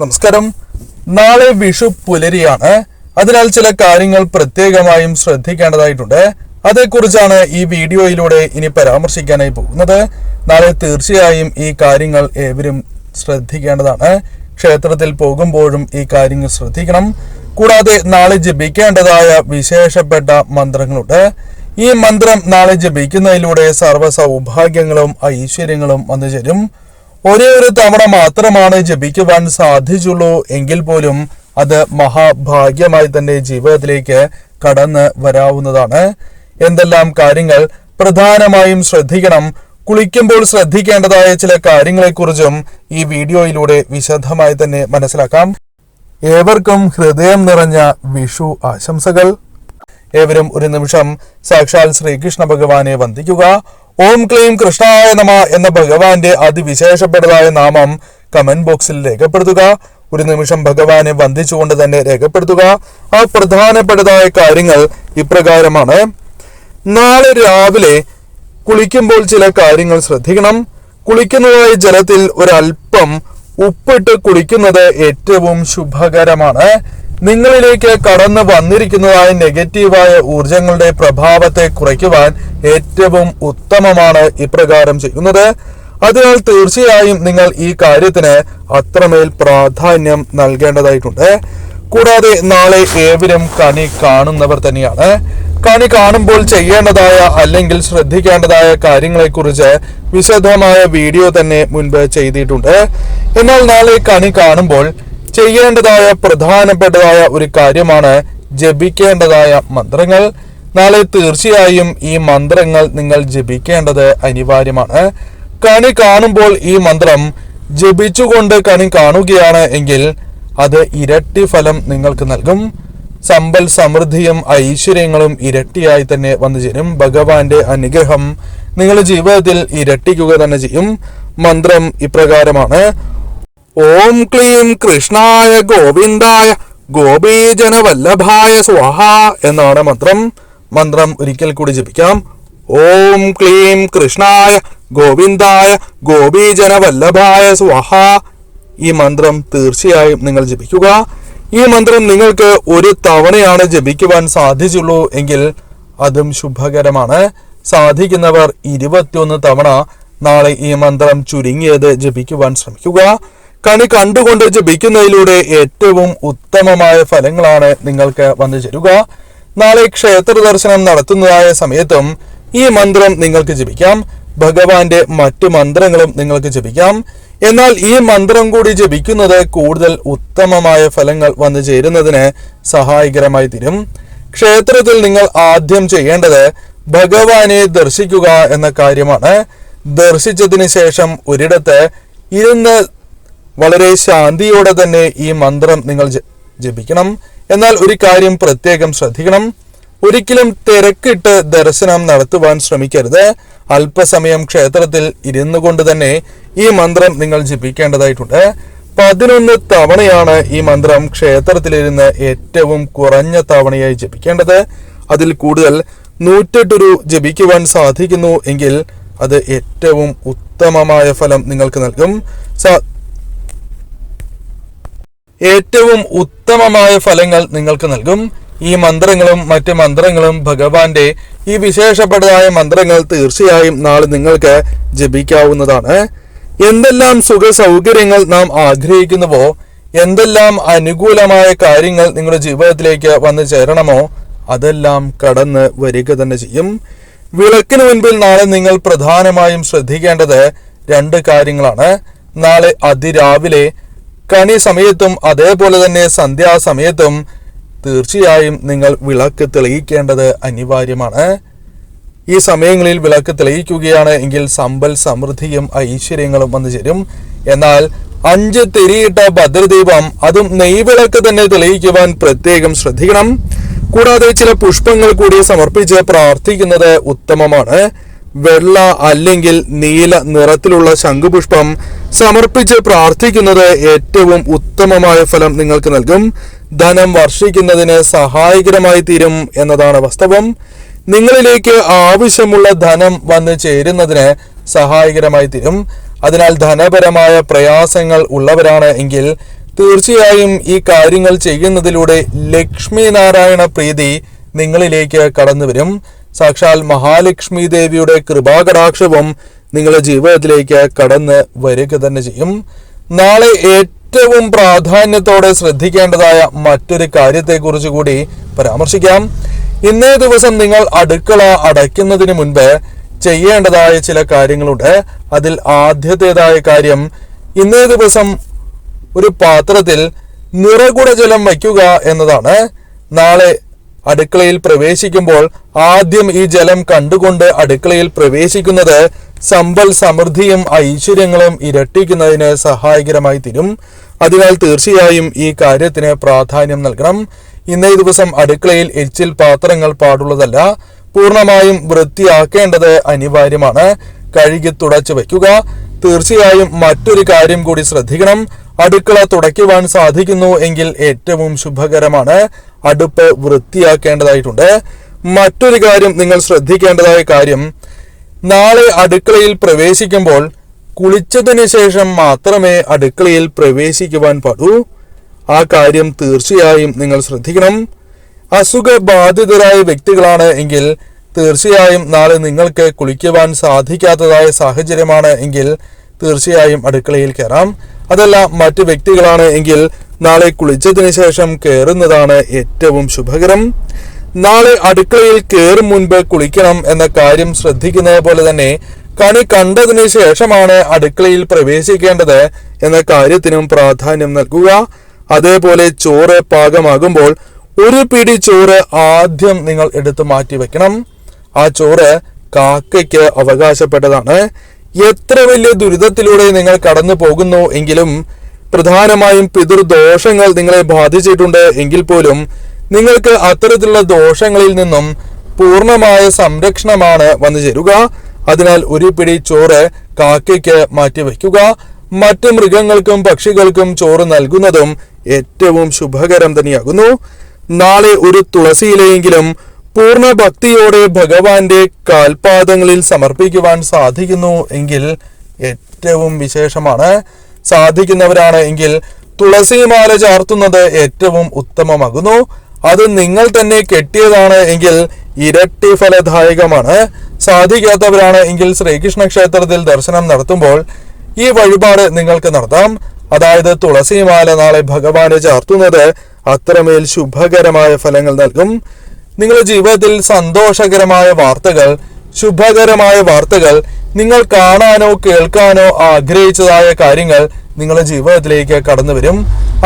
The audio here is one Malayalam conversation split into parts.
നമസ്കാരം. നാളെ വിഷു പുലരിയാണ്. അതിനാൽ ചില കാര്യങ്ങൾ പ്രത്യേകമായും ശ്രദ്ധിക്കേണ്ടതായിട്ടുണ്ട്. അതേക്കുറിച്ചാണ് ഈ വീഡിയോയിലൂടെ ഇനി പരാമർശിക്കാനായി പോകുന്നത്. നാളെ തീർച്ചയായും ഈ കാര്യങ്ങൾ ഏവരും ശ്രദ്ധിക്കേണ്ടതാണ്. ക്ഷേത്രത്തിൽ പോകുമ്പോഴും ഈ കാര്യങ്ങൾ ശ്രദ്ധിക്കണം. കൂടാതെ നാളെ ജപിക്കേണ്ടതായ വിശേഷപ്പെട്ട മന്ത്രങ്ങളുണ്ട്. ഈ മന്ത്രം നാളെ ജപിക്കുന്നതിലൂടെ സർവ്വ സൗഭാഗ്യങ്ങളും ഐശ്വര്യങ്ങളും വന്നു ചേരും. ഒരേ ഒരു തവണ മാത്രമാണ് ജപിക്കുവാൻ സാധിച്ചുള്ളൂ എങ്കിൽ പോലും അത് മഹാഭാഗ്യമായി തന്നെ ജീവിതത്തിലേക്ക് കടന്ന് വരാവുന്നതാണ്. എന്തെല്ലാം കാര്യങ്ങൾ പ്രധാനമായും ശ്രദ്ധിക്കണം, കുളിക്കുമ്പോൾ ശ്രദ്ധിക്കേണ്ടതായ ചില കാര്യങ്ങളെക്കുറിച്ചും ഈ വീഡിയോയിലൂടെ വിശദമായി തന്നെ മനസ്സിലാക്കാം. ഏവർക്കും ഹൃദയം നിറഞ്ഞ വിഷു ആശംസകൾ. ഏവരും ഒരു നിമിഷം സാക്ഷാൽ ശ്രീകൃഷ്ണ ഭഗവാനെ വന്ദിക്കുക. ഓം ക്ലീം കൃഷ്ണായ നമ എന്ന ഭഗവാന്റെ അതിവിശേഷപ്പെട്ടതായ നാമം കമന്റ് ബോക്സിൽ രേഖപ്പെടുത്തുക. ഒരു നിമിഷം ഭഗവാനെ വന്ദിച്ചുകൊണ്ട് തന്നെ രേഖപ്പെടുത്തുക. ആ പ്രധാനപ്പെട്ടതായ കാര്യങ്ങൾ ഇപ്രകാരമാണ്. നാളെ രാവിലെ കുളിക്കുമ്പോൾ ചില കാര്യങ്ങൾ ശ്രദ്ധിക്കണം. കുളിക്കുന്നതായ ജലത്തിൽ ഒരല്പം ഉപ്പിട്ട് കുളിക്കുന്നത് ഏറ്റവും ശുഭകരമാണ്. നിങ്ങളിലേക്ക് കടന്നു വന്നിരിക്കുന്നതായ നെഗറ്റീവായ ഊർജങ്ങളുടെ പ്രഭാവത്തെ കുറയ്ക്കുവാൻ ഏറ്റവും ഉത്തമമാണ് ഇപ്രകാരം ചെയ്യുന്നത്. അതിനാൽ തീർച്ചയായും നിങ്ങൾ ഈ കാര്യത്തിന് അത്രമേൽ പ്രാധാന്യം നൽകേണ്ടതായിട്ടുണ്ട്. കൂടാതെ നാളെ ഏവരും കണി കാണുന്നവർ തന്നെയാണ്. കണി കാണുമ്പോൾ ചെയ്യേണ്ടതായ അല്ലെങ്കിൽ ശ്രദ്ധിക്കേണ്ടതായ കാര്യങ്ങളെക്കുറിച്ച് വിശദമായ വീഡിയോ തന്നെ മുൻപ് ചെയ്തിട്ടുണ്ട്. എന്നാൽ നാളെ കണി കാണുമ്പോൾ ചെയ്യേണ്ടതായ പ്രധാനപ്പെട്ടതായ ഒരു കാര്യമാണ് ജപിക്കേണ്ടതായ മന്ത്രങ്ങൾ. നാളെ തീർച്ചയായും ഈ മന്ത്രങ്ങൾ നിങ്ങൾ ജപിക്കേണ്ടത് അനിവാര്യമാണ്. കണി കാണുമ്പോൾ ഈ മന്ത്രം ജപിച്ചുകൊണ്ട് കണി കാണുകയാണ് എങ്കിൽ അത് ഇരട്ടി ഫലം നിങ്ങൾക്ക് നൽകും. സമ്പൽ സമൃദ്ധിയും ഐശ്വര്യങ്ങളും ഇരട്ടിയായി തന്നെ വന്നു ചേരും. ഭഗവാന്റെ അനുഗ്രഹം നിങ്ങളുടെ ജീവിതത്തിൽ ഇരട്ടിക്കുക തന്നെ ചെയ്യും. മന്ത്രം ഇപ്രകാരമാണ്. ഓം ക്ലീം കൃഷ്ണായ ഗോവിന്ദായ ഗോപീജന വല്ലഭായ സ്വാഹ എന്നാണ് മന്ത്രം. മന്ത്രം ഒരിക്കൽ കൂടി ജപിക്കാം. ഓം ക്ലീം കൃഷ്ണായ ഗോവിന്ദായ ഗോപീജന വല്ലഭായ സ്വാഹ. ഈ മന്ത്രം തീർച്ചയായും നിങ്ങൾ ജപിക്കുക. ഈ മന്ത്രം നിങ്ങൾക്ക് ഒരു തവണയാണ് ജപിക്കുവാൻ സാധിച്ചുള്ളൂ എങ്കിൽ അതും ശുഭകരമാണ്. സാധിക്കുന്നവർ 21 തവണ നാളെ ഈ മന്ത്രം ചുരുങ്ങിയത് ജപിക്കുവാൻ ശ്രമിക്കുക. കണി കണ്ടുകൊണ്ട് ജപിക്കുന്നതിലൂടെ ഏറ്റവും ഉത്തമമായ ഫലങ്ങളാണ് നിങ്ങൾക്ക് വന്നു ചേരുക. നാളെ ക്ഷേത്ര ദർശനം നടത്തുന്നതായ സമയത്തും ഈ മന്ത്രം നിങ്ങൾക്ക് ജപിക്കാം. ഭഗവാന്റെ മറ്റു മന്ത്രങ്ങളും നിങ്ങൾക്ക് ജപിക്കാം. എന്നാൽ ഈ മന്ത്രം കൂടി ജപിക്കുന്നത് കൂടുതൽ ഉത്തമമായ ഫലങ്ങൾ വന്നു ചേരുന്നതിന് സഹായകരമായി തീരും. ക്ഷേത്രത്തിൽ നിങ്ങൾ ആദ്യം ചെയ്യേണ്ടത് ഭഗവാനെ ദർശിക്കുക എന്ന കാര്യമാണ്. ദർശിച്ചതിന് ശേഷം ഒരിടത്ത് ഇരുന്ന് വളരെ ശാന്തിയോടെ തന്നെ ഈ മന്ത്രം നിങ്ങൾ ജപിക്കണം. എന്നാൽ ഒരു കാര്യം പ്രത്യേകം ശ്രദ്ധിക്കണം. ഒരിക്കലും തിരക്കിട്ട് ദർശനം നടത്തുവാൻ ശ്രമിക്കരുത്. അല്പസമയം ക്ഷേത്രത്തിൽ ഇരുന്നു കൊണ്ട് തന്നെ ഈ മന്ത്രം നിങ്ങൾ ജപിക്കേണ്ടതായിട്ടുണ്ട്. 11 തവണയാണ് ഈ മന്ത്രം ക്ഷേത്രത്തിലിരുന്ന് ഏറ്റവും കുറഞ്ഞ തവണയായി ജപിക്കേണ്ടത്. അതിൽ കൂടുതൽ 108 ജപിക്കുവാൻ സാധിക്കുന്നു എങ്കിൽ അത് ഏറ്റവും ഉത്തമമായ ഫലം നിങ്ങൾക്ക് നൽകും. ഏറ്റവും ഉത്തമമായ ഫലങ്ങൾ നിങ്ങൾക്ക് നൽകും. ഈ മന്ത്രങ്ങളും മറ്റ് മന്ത്രങ്ങളും ഭഗവാന്റെ ഈ വിശേഷപ്പെട്ടതായ മന്ത്രങ്ങൾ തീർച്ചയായും നാളെ നിങ്ങൾക്ക് ജപിക്കാവുന്നതാണ്. എന്തെല്ലാം സുഖ സൗകര്യങ്ങൾ നാം ആഗ്രഹിക്കുന്നുവോ, എന്തെല്ലാം അനുകൂലമായ കാര്യങ്ങൾ നിങ്ങളുടെ ജീവിതത്തിലേക്ക് വന്നു ചേരണമോ അതെല്ലാം കടന്ന് വരിക തന്നെ ചെയ്യും. വിളക്കിന് മുൻപിൽ നാളെ നിങ്ങൾ പ്രധാനമായും ശ്രദ്ധിക്കേണ്ടത് 2 കാര്യങ്ങളാണ്. നാളെ അതിരാവിലെ കണി സമയത്തും അതേപോലെ തന്നെ സന്ധ്യാസമയത്തും തീർച്ചയായും നിങ്ങൾ വിളക്ക് തെളിയിക്കേണ്ടത് അനിവാര്യമാണ്. ഈ സമയങ്ങളിൽ വിളക്ക് തെളിയിക്കുകയാണ് എങ്കിൽ സമ്പൽ സമൃദ്ധിയും ഐശ്വര്യങ്ങളും വന്നു ചേരും. എന്നാൽ 5 തിരിയിട്ട ഭദ്രദീപം, അതും നെയ്വിളക്ക് തന്നെ തെളിയിക്കുവാൻ പ്രത്യേകം ശ്രദ്ധിക്കണം. കൂടാതെ ചില പുഷ്പങ്ങൾ കൂടി സമർപ്പിച്ച് പ്രാർത്ഥിക്കുന്നത് ഉത്തമമാണ്. വെള്ള അല്ലെങ്കിൽ നീല നിറത്തിലുള്ള ശംഖുപുഷ്പം സമർപ്പിച്ച് പ്രാർത്ഥിക്കുന്നത് ഏറ്റവും ഉത്തമമായ ഫലം നിങ്ങൾക്ക് നൽകും. ധനം വർഷിക്കുന്നതിന് സഹായകരമായി തീരും എന്നതാണ് വാസ്തവം. നിങ്ങളിലേക്ക് ആവശ്യമുള്ള ധനം വന്നു ചേരുന്നതിന് സഹായകരമായി തീരും. അതിനാൽ ധനപരമായ പ്രയാസങ്ങൾ ഉള്ളവരാണ് എങ്കിൽ തീർച്ചയായും ഈ കാര്യങ്ങൾ ചെയ്യുന്നതിലൂടെ ലക്ഷ്മി നാരായണ പ്രീതി നിങ്ങളിലേക്ക് കടന്നു വരും. സാക്ഷാൽ മഹാലക്ഷ്മി ദേവിയുടെ കൃപാകടാക്ഷവും നിങ്ങളുടെ ജീവിതത്തിലേക്ക് കടന്ന് വരിക തന്നെ ചെയ്യും. നാളെ ഏറ്റവും പ്രാധാന്യത്തോടെ ശ്രദ്ധിക്കേണ്ടതായ മറ്റൊരു കാര്യത്തെക്കുറിച്ച് കൂടി പരാമർശിക്കാം. ഇന്നേ ദിവസം നിങ്ങൾ അടുക്കള അടയ്ക്കുന്നതിന് മുൻപ് ചെയ്യേണ്ടതായ ചില കാര്യങ്ങളുണ്ട്. അതിൽ ആദ്യത്തേതായ കാര്യം, ഇന്നേ ദിവസം ഒരു പാത്രത്തിൽ നിറകുട ജലം വയ്ക്കുക എന്നതാണ്. നാളെ അടുക്കളയിൽ പ്രവേശിക്കുമ്പോൾ ആദ്യം ഈ ജലം കണ്ടുകൊണ്ട് അടുക്കളയിൽ പ്രവേശിക്കുന്നത് സമ്പൽ സമൃദ്ധിയും ഐശ്വര്യങ്ങളും ഇരട്ടിക്കുന്നതിന് സഹായകരമായി തീരും. അതിനാൽ തീർച്ചയായും ഈ കാര്യത്തിന് പ്രാധാന്യം നൽകണം. ഇന്നേ ദിവസം അടുക്കളയിൽ എച്ചിൽ പാത്രങ്ങൾ പാടുള്ളതല്ല. പൂർണ്ണമായും വൃത്തിയാക്കേണ്ടത് അനിവാര്യമാണ്. കഴുകി തുടച്ചു വയ്ക്കുക. തീർച്ചയായും മറ്റൊരു കാര്യം കൂടി ശ്രദ്ധിക്കണം. അടുക്കള തുടയ്ക്കുവാൻ സാധിക്കുന്നു എങ്കിൽ ഏറ്റവും ശുഭകരമാണ്. അടുപ്പ് വൃത്തിയാക്കേണ്ടതായിട്ടുണ്ട്. മറ്റൊരു കാര്യം നിങ്ങൾ ശ്രദ്ധിക്കേണ്ടതായ കാര്യം, നാളെ അടുക്കളയിൽ പ്രവേശിക്കുമ്പോൾ കുളിച്ചതിന് ശേഷം മാത്രമേ അടുക്കളയിൽ പ്രവേശിക്കുവാൻ പാടൂ. ആ കാര്യം തീർച്ചയായും നിങ്ങൾ ശ്രദ്ധിക്കണം. അസുഖബാധിതരായ വ്യക്തികളാണ് എങ്കിൽ തീർച്ചയായും നാളെ നിങ്ങൾക്ക് കുളിക്കുവാൻ സാധിക്കാത്തതായ സാഹചര്യമാണ് എങ്കിൽ തീർച്ചയായും അടുക്കളയിൽ കയറാം. അതല്ല, മറ്റു വ്യക്തികളാണ് എങ്കിൽ നാളെ കുളിച്ചതിന് ശേഷം കയറുന്നതാണ് ഏറ്റവും ശുഭകരം. നാളെ അടുക്കളയിൽ കയറും മുൻപ് കുളിക്കണം എന്ന കാര്യം ശ്രദ്ധിക്കുന്നത് പോലെ തന്നെ കണി കണ്ടതിന് ശേഷമാണ് അടുക്കളയിൽ പ്രവേശിക്കേണ്ടത് എന്ന കാര്യത്തിനും പ്രാധാന്യം നൽകുക. അതേപോലെ ചോറ് പാകമാകുമ്പോൾ ഒരു പിടി ചോറ് ആദ്യം നിങ്ങൾ എടുത്തു മാറ്റി വെക്കണം. ആ ചോറ് കാക്കയ്ക്ക് അവകാശപ്പെട്ടതാണ്. എത്ര വലിയ ദുരിതത്തിലൂടെ നിങ്ങൾ കടന്നു പോകുന്നു എങ്കിലും, പ്രധാനമായും പിതൃദോഷങ്ങൾ നിങ്ങളെ ബാധിച്ചിട്ടുണ്ട് എങ്കിൽ പോലും നിങ്ങൾക്ക് അത്തരത്തിലുള്ള ദോഷങ്ങളിൽ നിന്നും പൂർണ്ണമായ സംരക്ഷണമാണ് വന്നു ചേരുക. അതിനാൽ ഒരു പിടി ചോറ് കാക്കയ്ക്ക് മാറ്റിവെക്കുക. മറ്റ് മൃഗങ്ങൾക്കും പക്ഷികൾക്കും ചോറ് നൽകുന്നതും ഏറ്റവും ശുഭകരം തന്നെയാകുന്നു. നാളെ ഒരു തുളസിയിലെങ്കിലും പൂർണ്ണ ഭക്തിയോടെ ഭഗവാന്റെ കാൽപാദങ്ങളിൽ സമർപ്പിക്കുവാൻ സാധിക്കുന്നു എങ്കിൽ ഏറ്റവും വിശേഷമാണ്. സാധിക്കുന്നവരാണ് എങ്കിൽ തുളസിമാല ചാർത്തുന്നത് ഏറ്റവും ഉത്തമമാകുന്നു. അത് നിങ്ങൾ തന്നെ കെട്ടിയതാണ് എങ്കിൽ ഇരട്ടി ഫലദായകമാണ്. സാധിക്കാത്തവരാണ് എങ്കിൽ ശ്രീകൃഷ്ണ ക്ഷേത്രത്തിൽ ദർശനം നടത്തുമ്പോൾ ഈ വഴിപാട് നിങ്ങൾക്ക് നടത്താം. അതായത് തുളസിമാല നാളെ ഭഗവാന് ചാർത്തുന്നത് അത്രമേൽ ശുഭകരമായ ഫലങ്ങൾ നൽകും. നിങ്ങളുടെ ജീവിതത്തിൽ സന്തോഷകരമായ വാർത്തകൾ, ശുഭകരമായ വാർത്തകൾ, നിങ്ങൾ കാണാനോ കേൾക്കാനോ ആഗ്രഹിച്ചതായ കാര്യങ്ങൾ നിങ്ങളുടെ ജീവിതത്തിലേക്ക് കടന്നു വരും.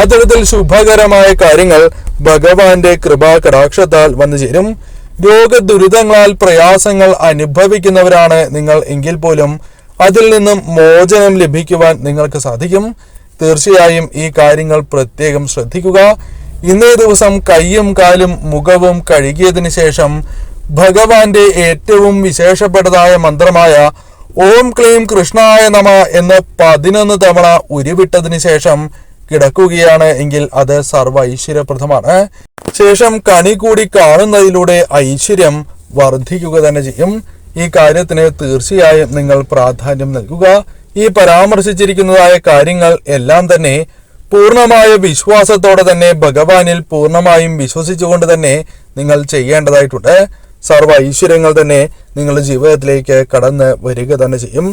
അത്തരത്തിൽ ശുഭകരമായ കാര്യങ്ങൾ ഭഗവാന്റെ കൃപാ കടാക്ഷത്താൽ വന്നു ചേരും. രോഗദുരിതങ്ങളാൽ പ്രയാസങ്ങൾ അനുഭവിക്കുന്നവരാണ് നിങ്ങൾ എങ്കിൽ പോലും അതിൽ നിന്നും മോചനം ലഭിക്കുവാൻ നിങ്ങൾക്ക് സാധിക്കും. തീർച്ചയായും ഈ കാര്യങ്ങൾ പ്രത്യേകം ശ്രദ്ധിക്കുക. ഇന്നേ ദിവസം കൈയും കാലും മുഖവും കഴുകിയതിനു ശേഷം ഭഗവാന്റെ ഏറ്റവും വിശേഷപ്പെട്ടതായ മന്ത്രമായ ഓം ക്ലീം കൃഷ്ണായ നമ എന്ന് 11 തവണ ഉരുവിട്ടതിന് ശേഷം കിടക്കുകയാണ് എങ്കിൽ അത് സർവ്വ ഐശ്വര്യപ്രദമാണ്. ശേഷം കണി കൂടി കാണുന്നതിലൂടെ ഐശ്വര്യം വർദ്ധിക്കുക തന്നെ ചെയ്യും. ഈ കാര്യത്തിന് തീർച്ചയായും നിങ്ങൾ പ്രാധാന്യം നൽകുക. ഈ പരാമർശിച്ചിരിക്കുന്നതായ കാര്യങ്ങൾ എല്ലാം തന്നെ പൂർണ്ണമായ വിശ്വാസത്തോടെ തന്നെ ഭഗവാനിൽ പൂർണ്ണമായും വിശ്വസിച്ചുകൊണ്ട് തന്നെ നിങ്ങൾ ചെയ്യേണ്ടതായിട്ടുണ്ട്. സർവ്വ ഐശ്വര്യങ്ങൾ തന്നെ നിങ്ങളുടെ ജീവിതത്തിലേക്ക് കടന്ന് വരിക തന്നെ ചെയ്യും.